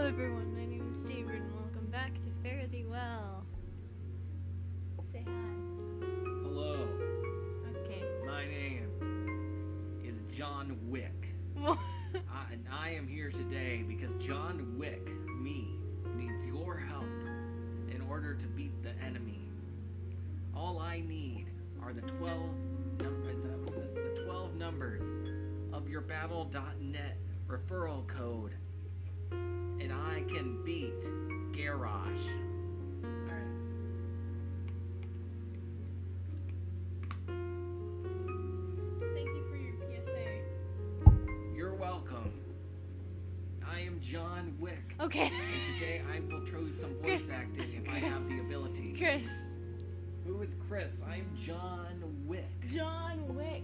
everyone, my name is David and welcome back to Fare Thee Well. Say hi. Hello, Okay. my name is John Wick. And I am here today because John Wick, me, needs your help in order to beat the enemy. All I need are the 12 numbers of your battle.net referral code, and I can beat Garage. Alright. Thank you for your PSA. You're welcome. I am John Wick. Okay. And today I will throw some voice acting if I have the ability. Chris. Who is Chris? I am John Wick. John Wick.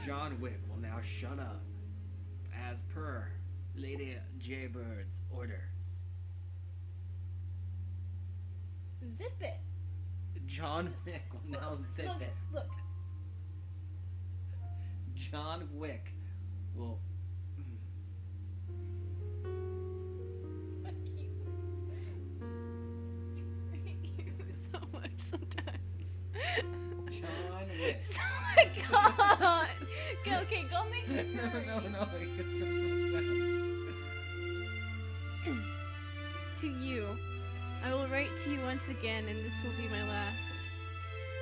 John Wick will now shut up, as per Lady Jaybird's orders. Zip it. John Wick will now zip it. Look. John Wick will... Fuck you. I hate you so much sometimes. John Wick. Oh my god! Okay, go make me No, hurry. it gets so down. To you, I will write to you once again, and this will be my last.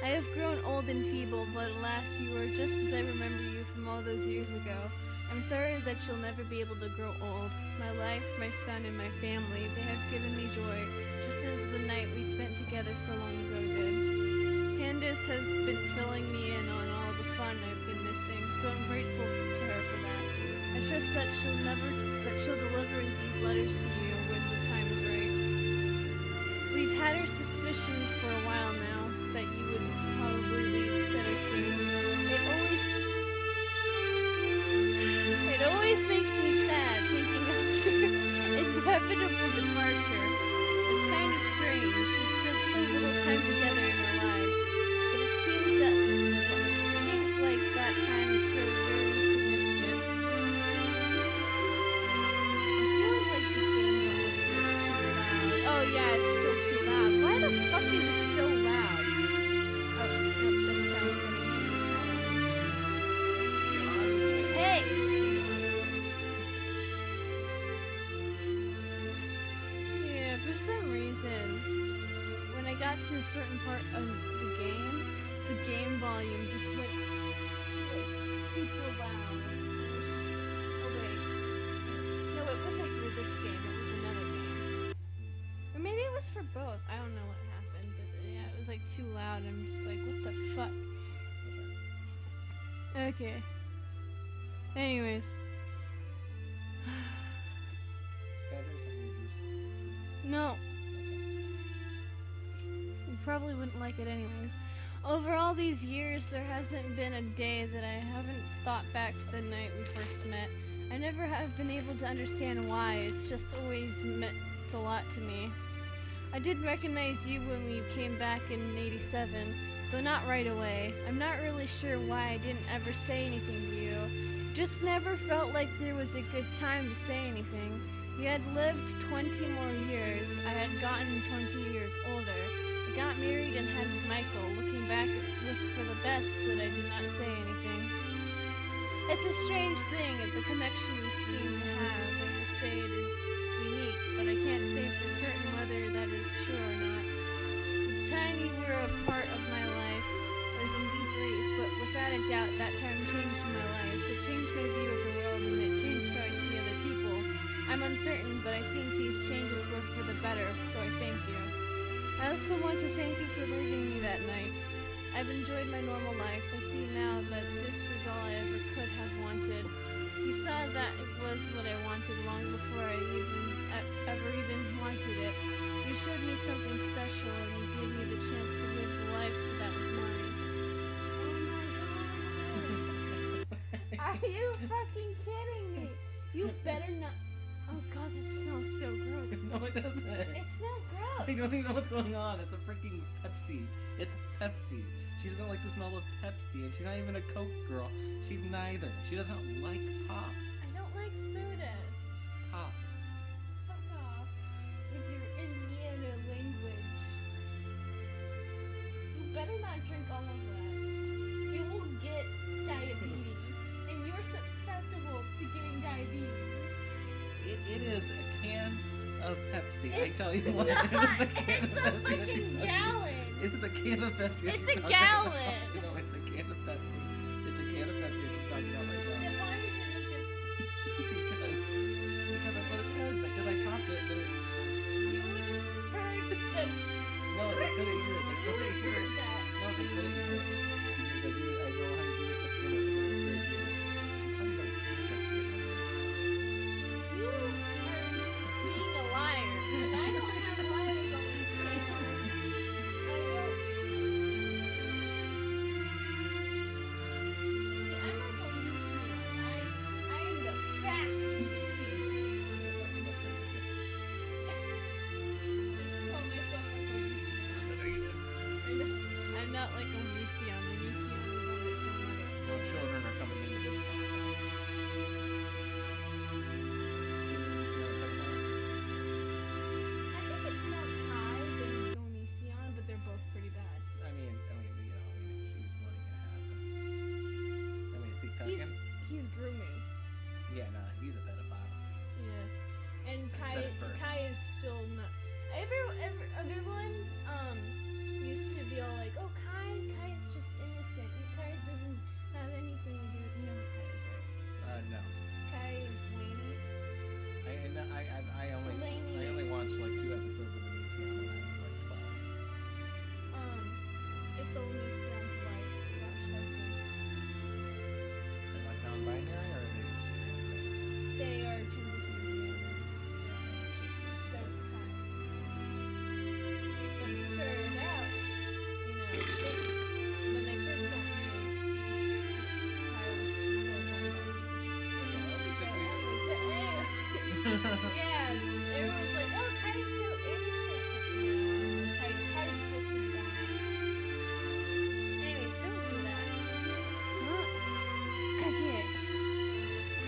I have grown old and feeble, but alas, you are just as I remember you from all those years ago. I'm sorry that you'll never be able to grow old. My life, my son, and my family, they have given me joy, just as the night we spent together so long ago did. Candace has been filling me in on all the fun I've been missing, so I'm grateful to her for that. I trust that she'll deliver these letters to you when the time is right. We've had our suspicions for a while now that you would probably leave center soon. It always makes me sad thinking of your inevitable departure. It's kind of strange. We've spent so little time together in our lives, but it seems like that time is so very significant. I feel like the game is too loud. Oh yeah, it's still too loud. Why the fuck is it so loud? Oh, nope, that sounds amazing. Hey! Yeah, for some reason, when I got to a certain part of the game volume just went like super loud. It was just, oh wait. No, it wasn't for this game, it was another game. Or maybe it was for both. I don't know what happened, but yeah, it was like too loud. I'm just like, what the fuck? Okay. Anyways. No. You probably wouldn't like it anyways. Over all these years, there hasn't been a day that I haven't thought back to the night we first met. I never have been able to understand why. It's just always meant a lot to me. I did recognize you when we came back in '87, though not right away. I'm not really sure why I didn't ever say anything to you. Just never felt like there was a good time to say anything. You had lived 20 more years. I had gotten 20 years older. I got married and had Michael. Looking back, it was for the best that I did not say anything. It's a strange thing, the connection we seem to have. I could say it is unique, but I can't say for certain whether that is true or not. At the time you were a part of my life, I was indeed brief, but without a doubt that time changed my life. It changed my view of the world, and it changed how I see other people. I'm uncertain, but I think these changes were for the better, so I thank you. I also want to thank you for leaving me that night. I've enjoyed my normal life. I see now that this is all I ever could have wanted. You saw that it was what I wanted long before I ever even wanted it. You showed me something special, and you gave me the chance to live the life that was mine. Oh my god. Are you fucking kidding me? You better not. Oh god, that smells so gross. No, it doesn't. It smells gross. I don't even know what's going on. It's a freaking Pepsi. It's Pepsi. She doesn't like the smell of Pepsi, and she's not even a Coke girl. She's nice either. She doesn't like pop. I don't like soda. Pop. Fuck off with your Indiana language. You better not drink all of that. You will get diabetes, and you're susceptible to getting diabetes. It is a can of Pepsi. I It's tell you what. not. It is a can It's of a Pepsi. that fucking she's talking gallon. about. It is a can of Pepsi. that It's she's a talking gallon. about. You know, it's a can of Pepsi. It's a can of Pepsi that she's talking about right now. Then why did it make it? Because that's what it does. Because I popped it and then it's. You heard the. No, they couldn't hear it. They You couldn't hear heard it. that. No, they couldn't hear it. Because I know how to do it. It's very good. She's talking about a can of Pepsi. You are being a liar. And I don't have liars on this channel. I don't. See, I'm like a Elysian. I am the fact machine. That's what I said. I just call myself like a Elysian. I'm not like a Elysian. Elysian is on its own level. No children are coming into this house. See what I'm talking about? I think it's more Kai than Elysian, but they're both pretty bad. I mean, he's letting it happen. I mean, is he tucking? He's grooming. Yeah, no, he's a pedophile. Yeah. And I Kai said it first. Kai is still not. Everyone used to be all like, oh, Kai is just innocent. Kai doesn't have anything to do. You know who Kai is, right? No. Kai is Lainey. I only watched like 2 episodes of Elysium when I was like 12. It's Elysion's wife / husband. They're like non-binary, or are they just a trans? They are transitioning. It's just Says Kai. But it started out, when they first got married, Kai was real horny. Yeah, everyone's like, oh, Kai's so innocent. No, Kai's just as bad. Anyways, don't do that. Don't. Okay.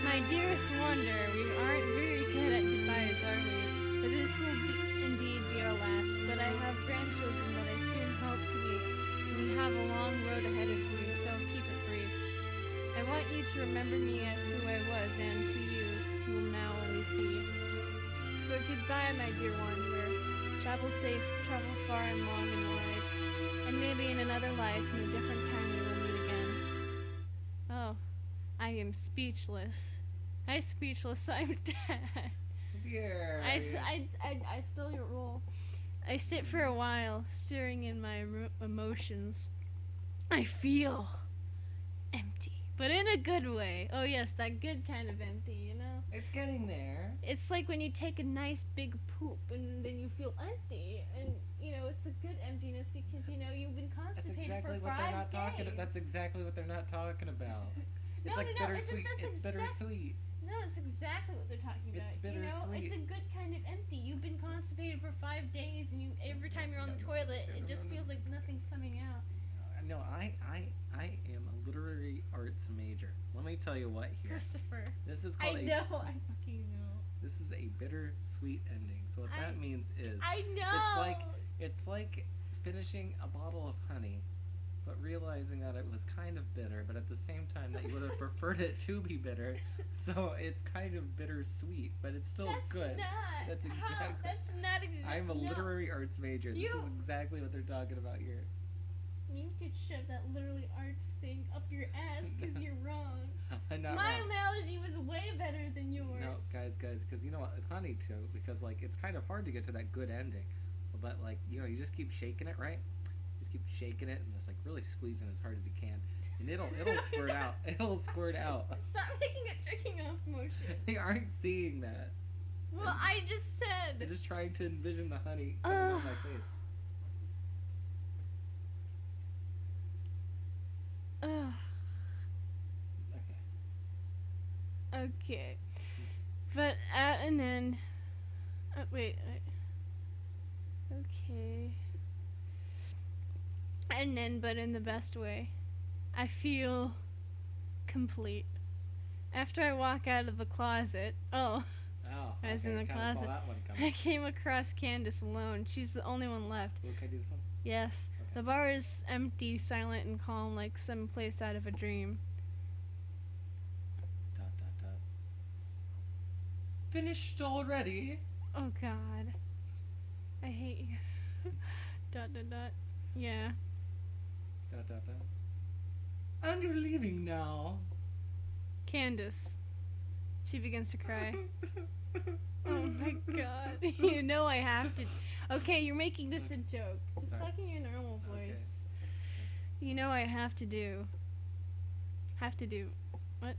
My dearest Wonder, we aren't very good at goodbyes, are we? But this will indeed be our last. But I have grandchildren that I soon hope to meet. And we have a long road ahead of you, so keep it brief. I want you to remember me as who I was, and to you, who will now always be. So goodbye, my dear wanderer. Travel safe, travel far and long and wide. And maybe in another life, in a different time, we will meet again. Oh, I am speechless. I'm speechless, I'm dead. Dear. I stole your role. I sit for a while, stirring in my emotions. I feel empty. But in a good way. Oh yes, that good kind of empty, you know? It's getting there. It's like when you take a nice big poop and then you feel empty. And, it's a good emptiness because, you've been That's constipated exactly for what 5 they're not days. talking about. That's exactly what they're not talking about. It's No, like no, bittersweet. that's It's bittersweet. No, it's exactly what they're talking about. It's bittersweet. It's a good kind of empty. You've been constipated for 5 days and every time you're on the toilet, it just feels like nothing's coming out. No, I am a literary arts major. Let me tell you what here. Christopher. This is I called know, I fucking know. This is a bittersweet ending. So what that means is I know. It's like finishing a bottle of honey, but realizing that it was kind of bitter, but at the same time that you would have preferred it to be bitter. So it's kind of bittersweet, but it's still good. That's not exactly. I'm a literary arts major. This is exactly what they're talking about here. You could shove that literary arts thing up your ass because you're wrong. I'm not My wrong. analogy was way better than yours. No, guys, because you know what, with honey too, because like it's kind of hard to get to that good ending, but like you just keep shaking it, right? Just keep shaking it and just like really squeezing as hard as you can, and it'll squirt out. It'll squirt out. Stop making a jerking off motion. They aren't seeing that. Well, I just said. They're just trying to envision the honey coming on my face. Okay. But at an end. Wait. Okay. At an end, but in the best way. I feel complete. After I walk out of the closet, Oh, I was okay, in the kinda saw closet. that one I coming. came across Candace alone. She's the only one left. Ooh, can I do this one? Yes, Okay. the bar is empty, silent, and calm, like some place out of a dream. Dot, dot, dot. Finished already? Oh God, I hate you. dot dot dot. Yeah. Dot, dot, dot. And you're leaving now. Candace. She begins to cry. Oh my God. You know I have to. Okay, you're making this a joke. Just Sorry. talking your normal voice. Okay. You know I have to do. What?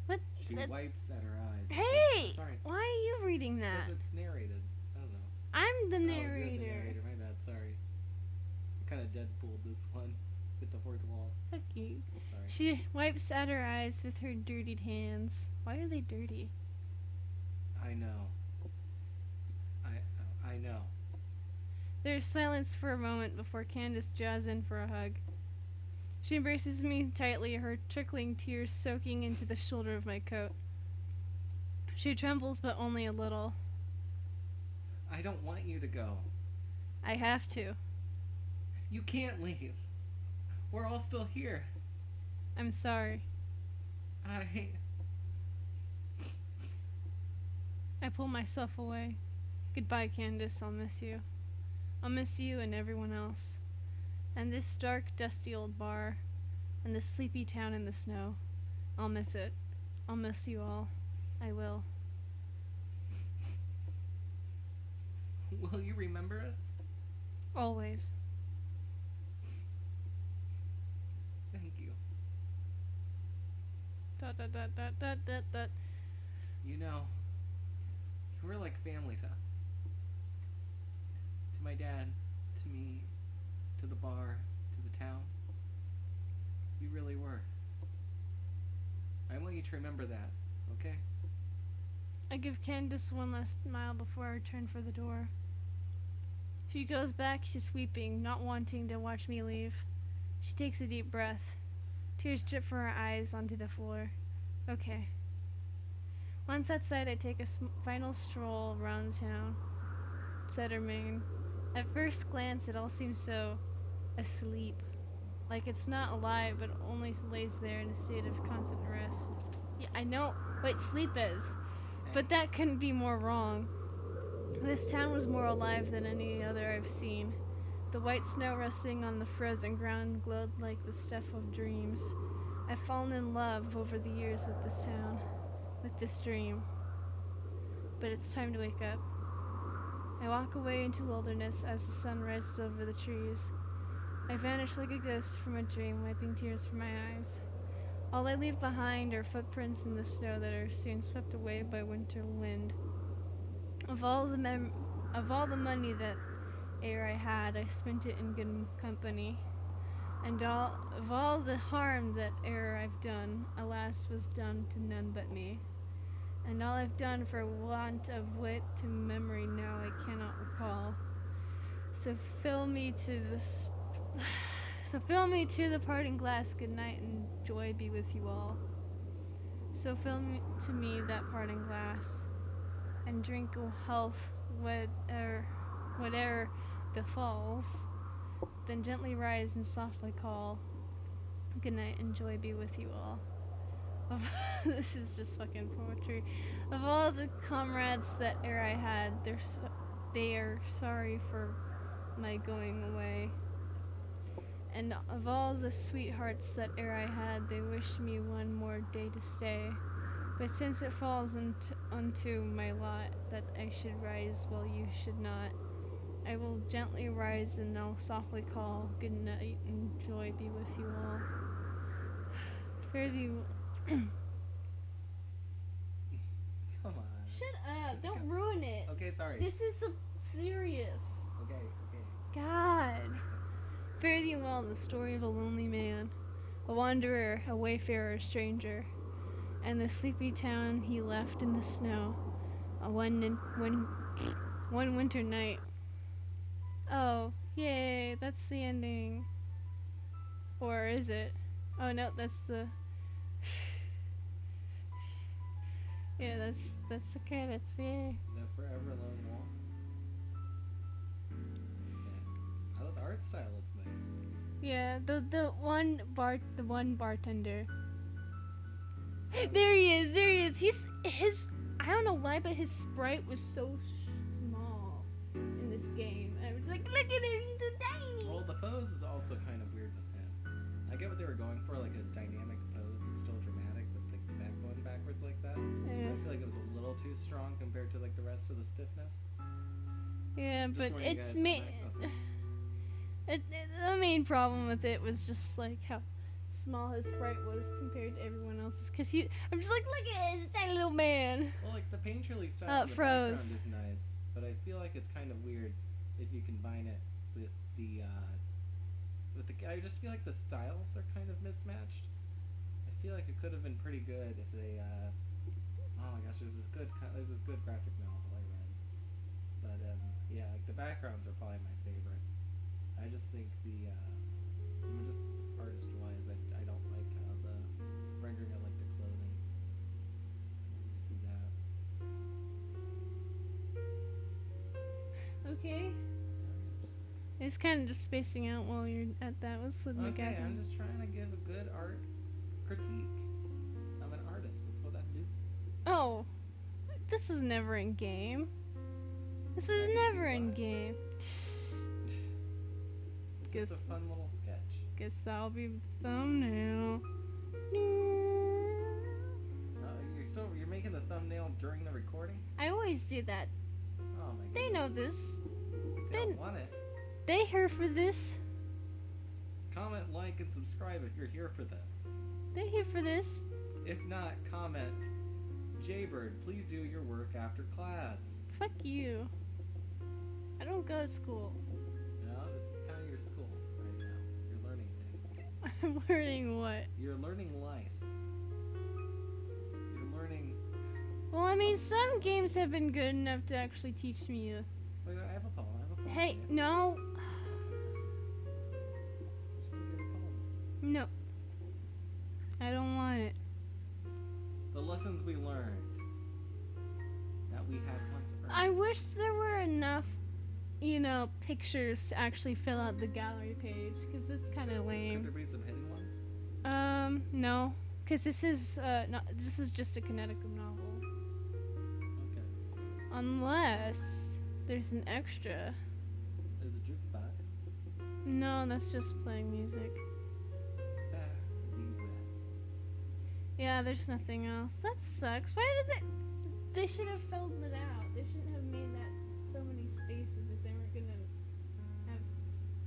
What? She wipes at her eyes. Hey! Sorry. Why are you reading that? Because it's narrated. I don't know. I'm the Oh, narrator. you're the narrator. My bad. Sorry. I kind of Deadpooled this one with the fourth wall. Fuck you. Sorry. She wipes at her eyes with her dirtied hands. Why are they dirty? I know. I know. There's silence for a moment before Candace jaws in for a hug. She embraces me tightly, her trickling tears soaking into the shoulder of my coat. She trembles, but only a little. I don't want you to go. I have to. You can't leave. We're all still here. I'm sorry. I pull myself away. Goodbye, Candace. I'll miss you. I'll miss you and everyone else. And this dark, dusty old bar. And this sleepy town in the snow. I'll miss it. I'll miss you all. I will. Will you remember us? Always. Thank you. Dot dot dot dot dot dot dot. You know, you were like family to us. To my dad, to me, to the bar, to the town. You really were. I want you to remember that, okay? I give Candace one last smile before I return for the door. She goes back to sweeping, not wanting to watch me leave. She takes a deep breath. Tears drip from her eyes onto the floor. Okay. Once outside, I take a final stroll around town. Sutter, Maine. At first glance, it all seems so asleep. Like it's not alive, but only lays there in a state of constant rest. Yeah, I know what sleep is, but that couldn't be more wrong. This town was more alive than any other I've seen. The white snow resting on the frozen ground glowed like the stuff of dreams. I've fallen in love over the years with this town, with this dream. But it's time to wake up. I walk away into wilderness as the sun rises over the trees. I vanish like a ghost from a dream, wiping tears from my eyes. All I leave behind are footprints in the snow that are soon swept away by winter wind. Of all the money that ere I had, I spent it in good company. And of all the harm that ere I've done, alas, was done to none but me. And all I've done for want of wit to memory now I cannot recall. So fill me to the parting glass, good night and joy be with you all. So fill me to me that parting glass, and drink health whate'er befalls. Then gently rise and softly call, good night and joy be with you all. This is just fucking poetry. Of all the comrades that ere I had, they are sorry for my going away. And of all the sweethearts that ere I had, they wish me one more day to stay. But since it falls unto my lot that I should rise while you should not, I will gently rise and I'll softly call, good night and joy be with you all. Fare thee. Come on. Shut up! Don't ruin it. Okay, sorry. This is so serious. Okay. God. Fare thee well, the story of a lonely man, a wanderer, a wayfarer, a stranger, and the sleepy town he left in the snow, one winter night. Oh, yay, that's the ending. Or is it? Oh no, that's the Yeah, that's the credits. Yay. The Forever Lone Wolf. Okay. I love the art style. Looks nice. Yeah, the one bartender. There he is. There he is. His. I don't know why, but his sprite was so small in this game. I was like, look at him. He's so tiny. Well, the pose is also kind of weird with him. I get what they were going for, like a dynamic pose that's still dramatic, with like the back going backwards like that. Yeah. I feel like it was a little too strong compared to like the rest of the stiffness. Yeah, Just but warning you it's guys, me. the back- The main problem with it was just like how small his sprite was compared to everyone else's. Cause I'm just like, look at this tiny little man. Well, like the painterly style of the froze. background is nice, but I feel like it's kind of weird if you combine it with the I just feel like the styles are kind of mismatched. I feel like it could have been pretty good if they oh my gosh, there's this good graphic novel I read, but yeah, like the backgrounds are probably my favorite. I just think the just artist wise, I don't like how the rendering of like the clothing. You see that? Okay. It's kind of just spacing out while you're at that. Let's look Okay, at I'm just trying to give a good art critique. I'm an artist. That's what I do. Oh, this was never in game. This was I can never see in why. game. It's Guess- just a fun little sketch. Guess that'll be the thumbnail. You're making the thumbnail during the recording? I always do that. Oh my goodness. They know this. They they- don't want it. They here for this. Comment, like, and subscribe if you're here for this. They here for this. If not, comment, Jaybird, please do your work after class. Fuck you. I don't go to school. No, this is kind of your school right now. You're learning things. I'm learning what? You're learning life. You're learning... Well, I mean, some games have been good enough to actually teach me. Wait, I have a poem. Hey, no. Just gonna give a poem. No. I don't want it. The lessons we learned that we had once earned. I wish there were enough, pictures to actually fill out the gallery page, because it's kind of Could lame. there be some hidden ones? No, because this is just a Connecticut novel. Okay. Unless there's an extra. There's a jukebox. No, that's just playing music. Fare thee well. Yeah, there's nothing else. That sucks. Why did they should have filled it out. They shouldn't have made that so many spaces if they weren't gonna have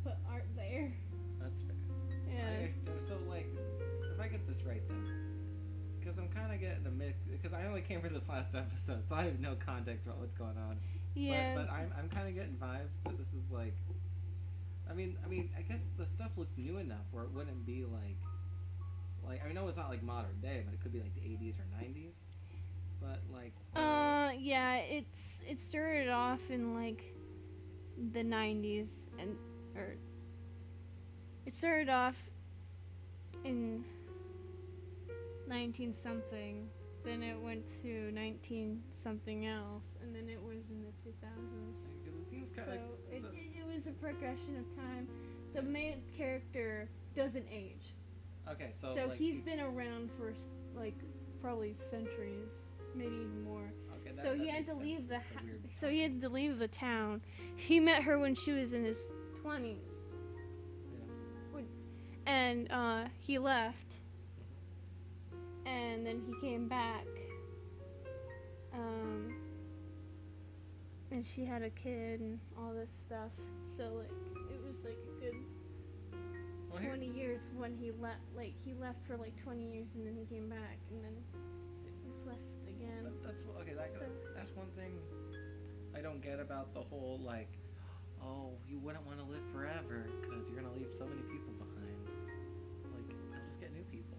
put art there. That's fair. Yeah. So, like, if I get this right then, because I'm kind of getting a mix, because I only came for this last episode, so I have no context about what's going on. Yeah. But I'm kind of getting vibes that this is like, I mean, I guess the stuff looks new enough where it wouldn't be like I know it's not like modern day, but it could be like the 80s or 90s. But like. Yeah. It started off in like the 90s it started off in 19 something. Then it went to 19 something else, and then it was in the 2000s. Because it seems kind So of. it was a progression of time. The main character doesn't age. Okay, so. So like, he's been around for like probably centuries, maybe even more. Okay, So he had makes to sense leave with weird so he had to leave the town. He met her when she was in his 20s, Yeah. and he left. And then he came back. And she had a kid and all this stuff. So like it was like a good Well, 20 years when he left. Like he left for like 20 years and then he came back and then he's left again. That's okay. So- That's one thing I don't get about the whole like, oh, you wouldn't want to live forever because you're gonna leave so many people behind. Like, I'll just get new people.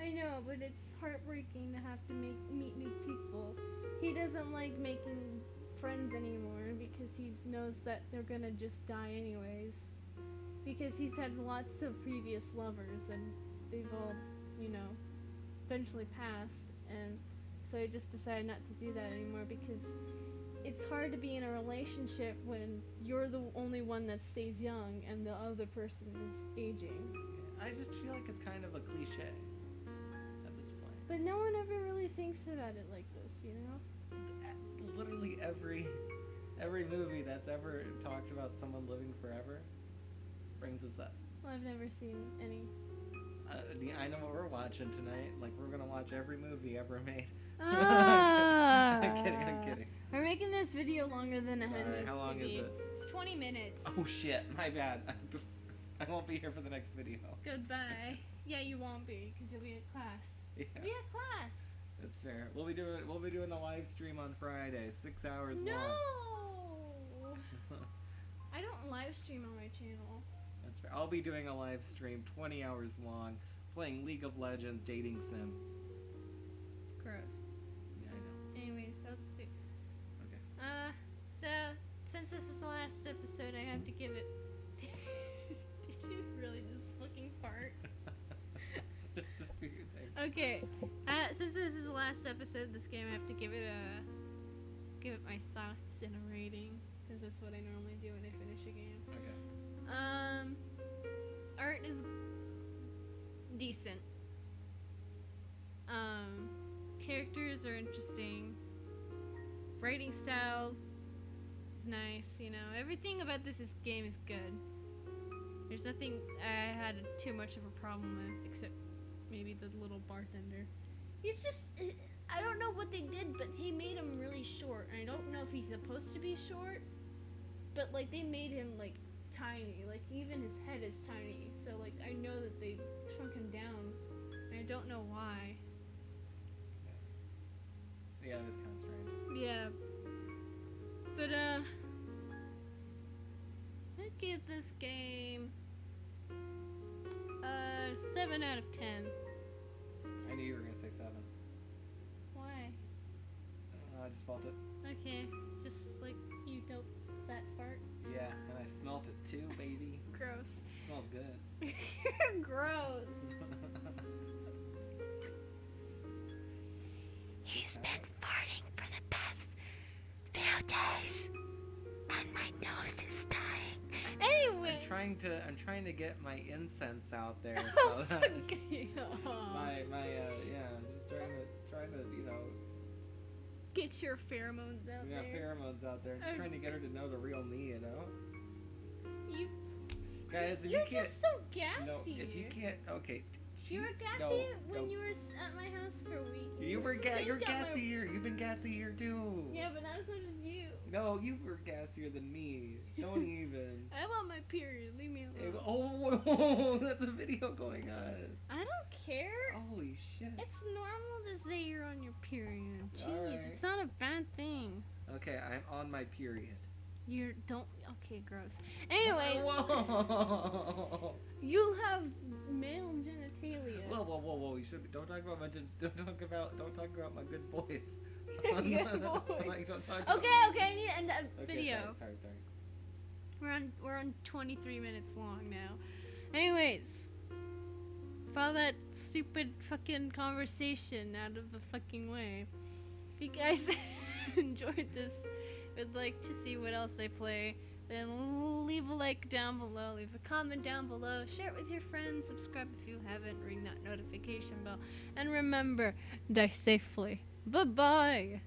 I know, but it's heartbreaking to have to meet new people. He doesn't like making friends anymore because he knows that they're gonna just die anyways. Because he's had lots of previous lovers and they've all, eventually passed. And So I just decided not to do that anymore because it's hard to be in a relationship when you're the only one that stays young and the other person is aging. I just feel like it's kind of a cliche at this point. But no one ever really thinks about it like this, you know? Literally every movie that's ever talked about someone living forever brings us up. Well, I've never seen any. I know what we're watching tonight. Like, we're gonna watch every movie ever made. I'm kidding. We're making this video longer than it needs how long to be. is it? It's 20 minutes. Oh shit, my bad. I won't be here for the next video. Goodbye. Yeah, you won't be, because you'll be at class. Yeah. Be at class. That's fair. We'll be doing the live stream on Friday, 6 hours long. No! I don't live stream on my channel. That's fair. I'll be doing a live stream 20 hours long, playing League of Legends dating sim. Gross. Yeah, I know. Anyways, I'll just do... Okay. So, since this is the last episode, I have to give it... Did you really just fucking fart? just do your thing. Okay. Since this is the last episode of this game, I have to give it my thoughts and a rating, because that's what I normally do when I finish a game. Okay. Art is decent. Characters are interesting. Writing style is nice, you know. Everything about this game is good. There's nothing I had too much of a problem with, except maybe the little bartender. He's just... I don't know what they did, but they made him really short. And I don't know if he's supposed to be short, but, like, they made him, like, tiny. Like, even his head is tiny. So, like, I know that they shrunk him down. And I don't know why. Yeah, it was kind of strange. Yeah. But, I'd give this game 7 out of 10. I knew you were going to say 7. Why? I don't know, I just felt it. Okay, just like you don't that fart. Yeah, and I smelt it too, baby. Gross. It smells good. You're gross. He's been farting for the past few days, and my nose is dying. Anyways. I'm trying to get my incense out there. Oh, So that fuck you. just trying to, you know, Get your pheromones out yeah, there. pheromones out there. Just trying to get her to know the real me, you know. You. Guys, if You're you can't, just so gassy. no, if you can't, okay. You were gassy when you were at my house for a week. You're stink gassy here. You've been gassy here too. Yeah, but that was not just you. No, you were gassier than me. Don't even. I'm on my period. Leave me Hey, alone. oh, that's a video going on. I don't care. Holy shit. It's normal to say you're on your period. Jeez, Alright. it's not a bad thing. Okay, I'm on my period. You don't. Okay, gross. Anyways, Whoa. you have male genitalia. Whoa! You should be, don't talk about my don't talk about my good boys. Good boys. Like, don't talk about, Okay, I need to end that okay, video. Sorry. We're on 23 minutes long now. Anyways, with all that stupid fucking conversation out of the fucking way, if you guys enjoyed this, would like to see what else I play, then leave a like down below, leave a comment down below, share it with your friends, subscribe if you haven't, ring that notification bell, and remember, die safely. Bye-bye!